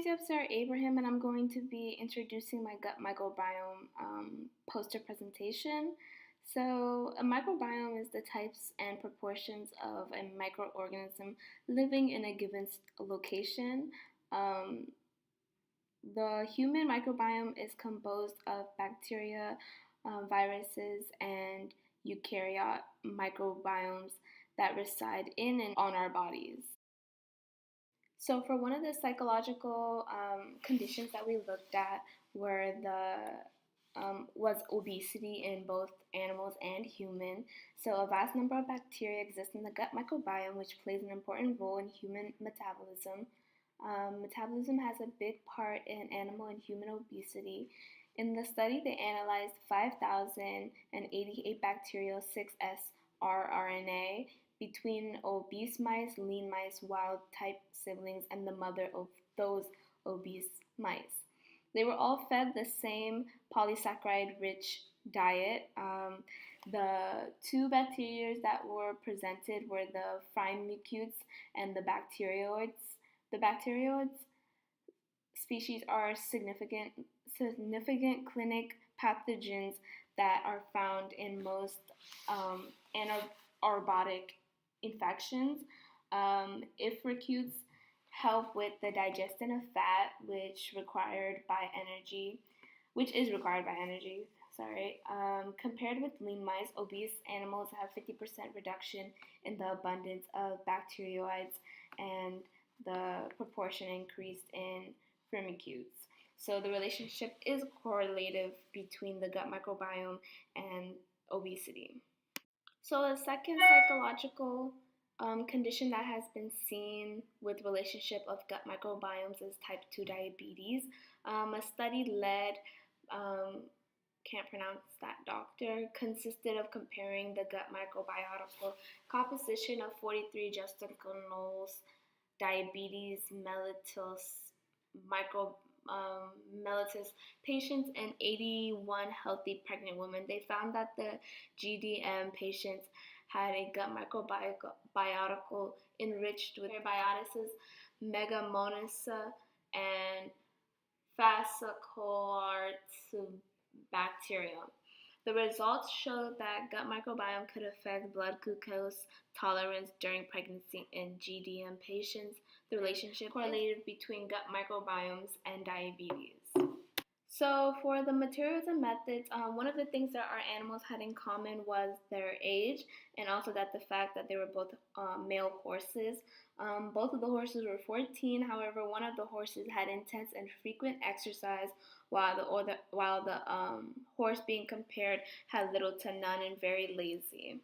is Yeabsera Abraham, and I'm going to be introducing my gut microbiome poster presentation. So, a microbiome is the types and proportions of a microorganism living in a given location. Um, the human microbiome is composed of bacteria, viruses, and eukaryote microbiomes that reside in and on our bodies. So, for one of the psychological conditions that we looked at were was obesity in both animals and human. So, a vast number of bacteria exist in the gut microbiome, which plays an important role in human metabolism. Metabolism has a big part in animal and human obesity. In the study, they analyzed 5,088 bacterial 6S rRNA between obese mice, lean mice, wild type siblings, and the mother of those obese mice. They were all fed the same polysaccharide rich diet. The two bacteria that were presented were the firmicutes and the bacteroids. The bacteroids species are significant clinic pathogens that are found in most anaerobic infections. Firmicutes help with the digestion of fat, which is required by energy. Compared with lean mice, obese animals have 50% reduction in the abundance of bacteroids and the proportion increased in firmicutes. So the relationship is correlative between the gut microbiome and obesity. So a second psychological condition that has been seen with relationship of gut microbiomes is type 2 diabetes. A study led, can't pronounce that doctor, consisted of comparing the gut microbiota composition of 43 juxtagonals diabetes mellitus patients and 81 healthy pregnant women. They found that the GDM patients had a gut microbiota enriched with Biotis, Megamonissa, and Fascicularbacterium. The results showed that gut microbiome could affect blood glucose tolerance during pregnancy in GDM patients. The relationship correlated between gut microbiomes and diabetes. So for the materials and methods, one of the things that our animals had in common was their age and also that the fact that they were both male horses. Both of the horses were 14. However, one of the horses had intense and frequent exercise while the horse being compared had little to none and very lazy.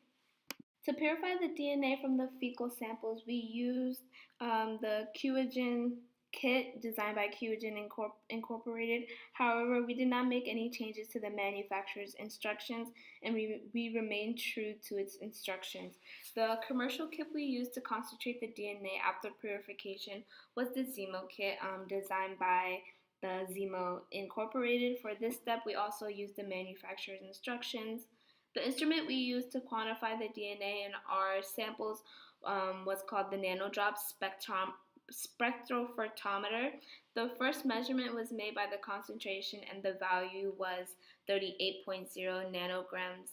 To purify the DNA from the fecal samples, we used the Q-Gen kit designed by Q-Gen Incorporated. However, we did not make any changes to the manufacturer's instructions and we remained true to its instructions. The commercial kit we used to concentrate the DNA after purification was the Zemo kit designed by the Zemo Incorporated. For this step, we also used the manufacturer's instructions. The instrument we used to quantify the DNA in our samples was called the nanodrop spectrophotometer. The first measurement was made by the concentration and the value was 38.0 nanograms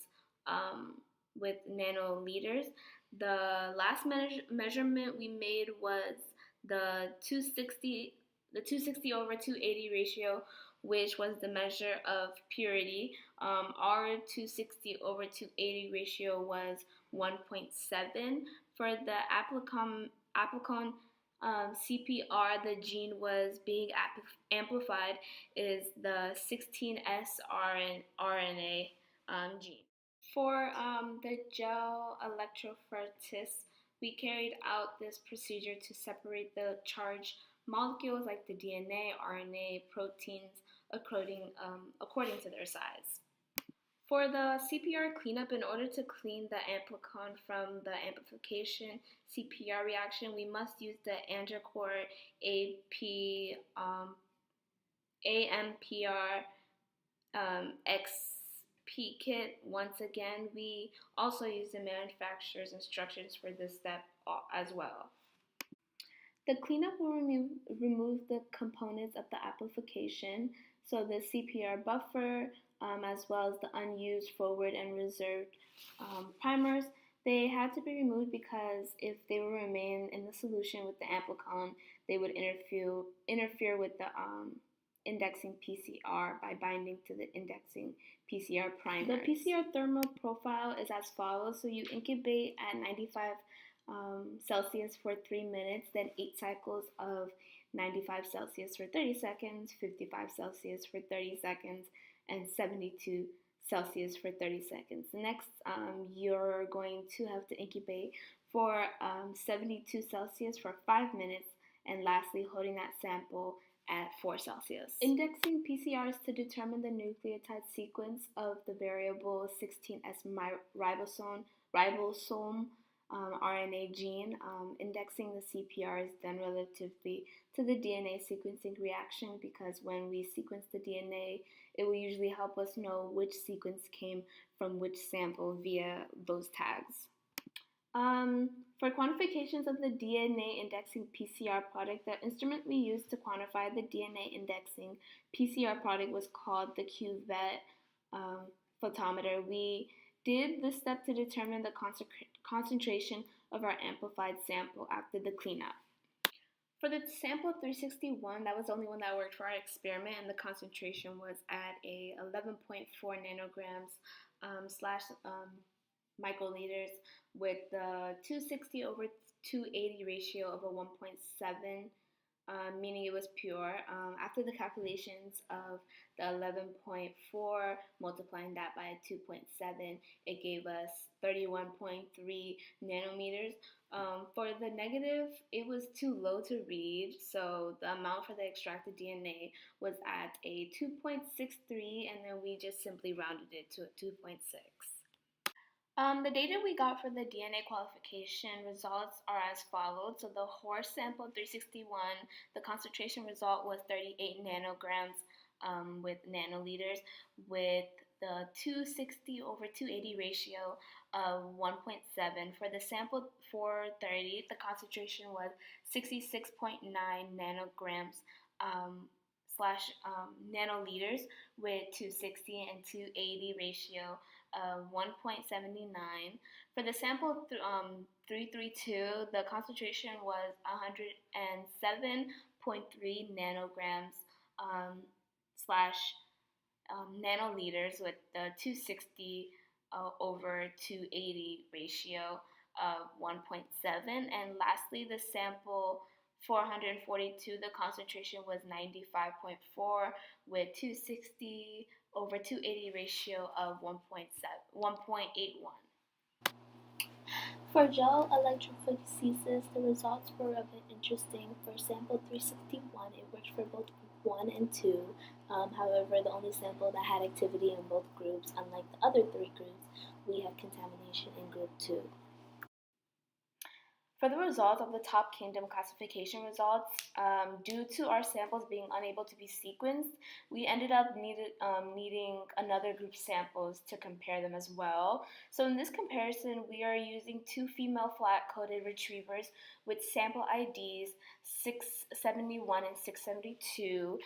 with nanoliters. The last measurement we made was the 260 over 280 ratio, which was the measure of purity. Our 260 over 280 ratio was 1.7. For the applicon CPR, the gene was being amplified is the 16S RNA gene. For the gel electrophoresis, we carried out this procedure to separate the charged molecules like the DNA, RNA, proteins according to their size. For the CPR cleanup, in order to clean the amplicon from the amplification CPR reaction, we must use the AmpliCore AMPR XP kit. Once again, we also use the manufacturer's instructions for this step as well. The cleanup will remove the components of the amplification, so the CPR buffer, as well as the unused forward and reserved primers. They had to be removed because if they would remain in the solution with the amplicon, they would interfere with the indexing PCR by binding to the indexing PCR primers. The PCR thermal profile is as follows. So you incubate at 95 Celsius for 3 minutes, then 8 cycles of 95 Celsius for 30 seconds, 55 Celsius for 30 seconds, and 72 Celsius for 30 seconds. Next, you're going to have to incubate for 72 Celsius for 5 minutes, and lastly, holding that sample at 4 Celsius. Indexing PCRs to determine the nucleotide sequence of the variable 16S ribosome RNA gene. Indexing the CPR is done relatively to the DNA sequencing reaction because when we sequence the DNA, it will usually help us know which sequence came from which sample via those tags. For quantifications of the DNA indexing PCR product, the instrument we used to quantify the DNA indexing PCR product was called the cuvette photometer. We did this step to determine the concentration of our amplified sample after the cleanup. For the sample 361, that was the only one that worked for our experiment, and the concentration was at a 11.4 nanograms slash microliters with the 260 over 280 ratio of a 1.7, meaning it was pure. After the calculations of the 11.4 multiplying that by 2.7, it gave us 31.3 nanometers. For the negative, it was too low to read, so the amount for the extracted DNA was at a 2.63, and then we just simply rounded it to a 2.6. The data we got for the DNA qualification results are as follows. So the horse sample 361, the concentration result was 38 nanograms with nanoliters with the 260 over 280 ratio of 1.7. For the sample 430, the concentration was 66.9 nanograms slash nanoliters with 260 and 280 ratio of 1.79. For the sample 332, the concentration was 107.3 nanograms slash nanoliters with the 260 over 280 ratio of 1.7. And lastly, the sample 442, the concentration was 95.4 with 260 over 280 ratio of 1.81. For gel electrophoresis, the results were a bit interesting. For sample 361, it worked for both group 1 and 2. However, the only sample that had activity in both groups, unlike the other 3 groups, we had contamination in group 2. For the results of the top kingdom classification results, due to our samples being unable to be sequenced, we ended up needing another group samples to compare them as well. So in this comparison, we are using 2 female flat-coated retrievers with sample IDs 671 and 672.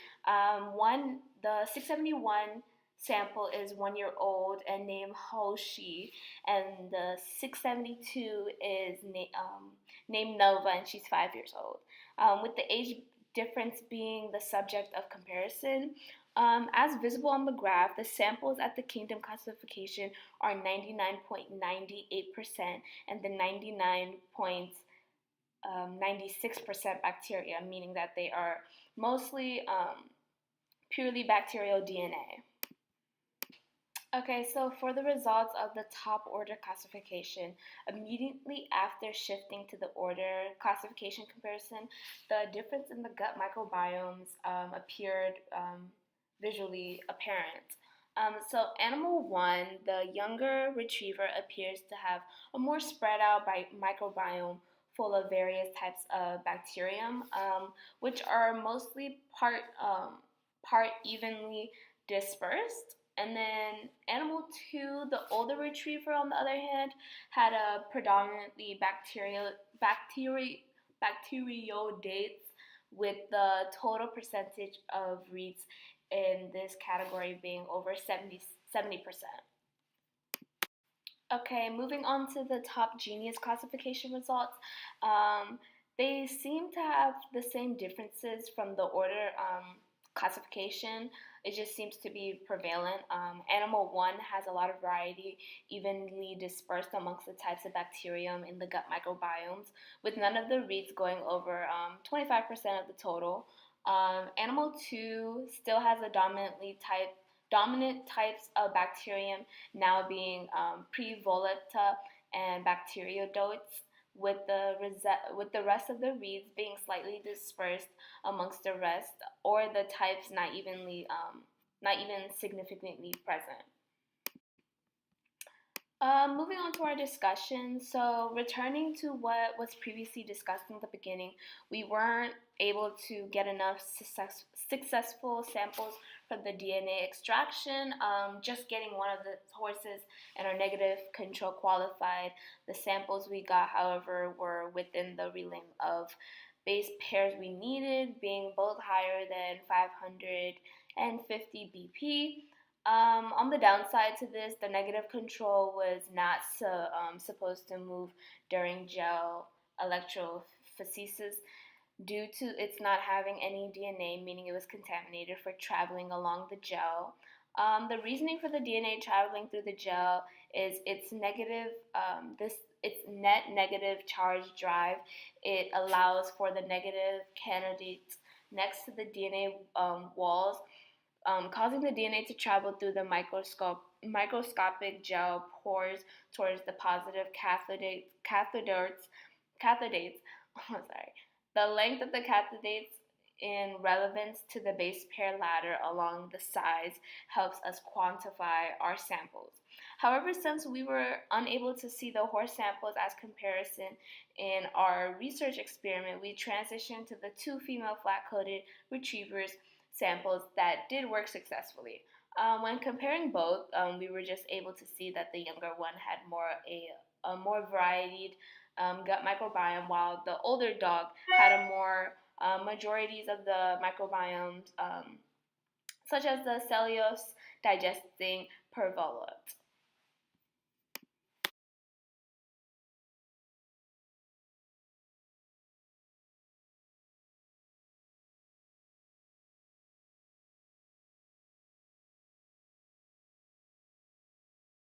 The 671 sample is 1 year old and named Hoshi, and the 672 is named Nova, and she's 5 years old. With the age difference being the subject of comparison, as visible on the graph, the samples at the kingdom classification are 99.98% and the 99.96% bacteria, meaning that they are mostly purely bacterial DNA. Okay, so for the results of the top order classification, immediately after shifting to the order classification comparison, the difference in the gut microbiomes appeared visually apparent. So animal 1, the younger retriever, appears to have a more spread out microbiome full of various types of bacterium, which are mostly part evenly dispersed. And then animal 2, the older retriever, on the other hand, had a predominantly bacteroidetes, with the total percentage of reads in this category being over 70%. Okay, moving on to the top genius classification results. Um, they seem to have the same differences from the order classification. It just seems to be prevalent. Animal 1 has a lot of variety, evenly dispersed amongst the types of bacterium in the gut microbiomes, with none of the reads going over 25% of the total. Animal 2 still has a dominant types of bacterium now being Prevolata and Bacteroidetes, with the rest of the reads being slightly dispersed amongst the rest, or the types not even significantly present. Moving on to our discussion. So, returning to what was previously discussed in the beginning, we weren't able to get enough successful samples from the DNA extraction. Just getting one of the horses and our negative control qualified. The samples we got, however, were within the realm of base pairs we needed, being both higher than 550 BP. On the downside to this, the negative control was not supposed to move during gel electrophoresis due to its not having any DNA, meaning it was contaminated for traveling along the gel. The reasoning for the DNA traveling through the gel is its net negative charge drive. It allows for the negative candidates next to the DNA walls, causing the DNA to travel through the microscopic gel pores towards the positive cathodites. Oh, sorry. The length of the cathodites in relevance to the base pair ladder along the sides helps us quantify our samples. However, since we were unable to see the horse samples as comparison in our research experiment, we transitioned to the 2 female flat-coated retrievers samples that did work successfully. When comparing both, we were just able to see that the younger one had a more varied gut microbiome, while the older dog had a more majorities of the microbiomes, such as the cellulose digesting pervolate.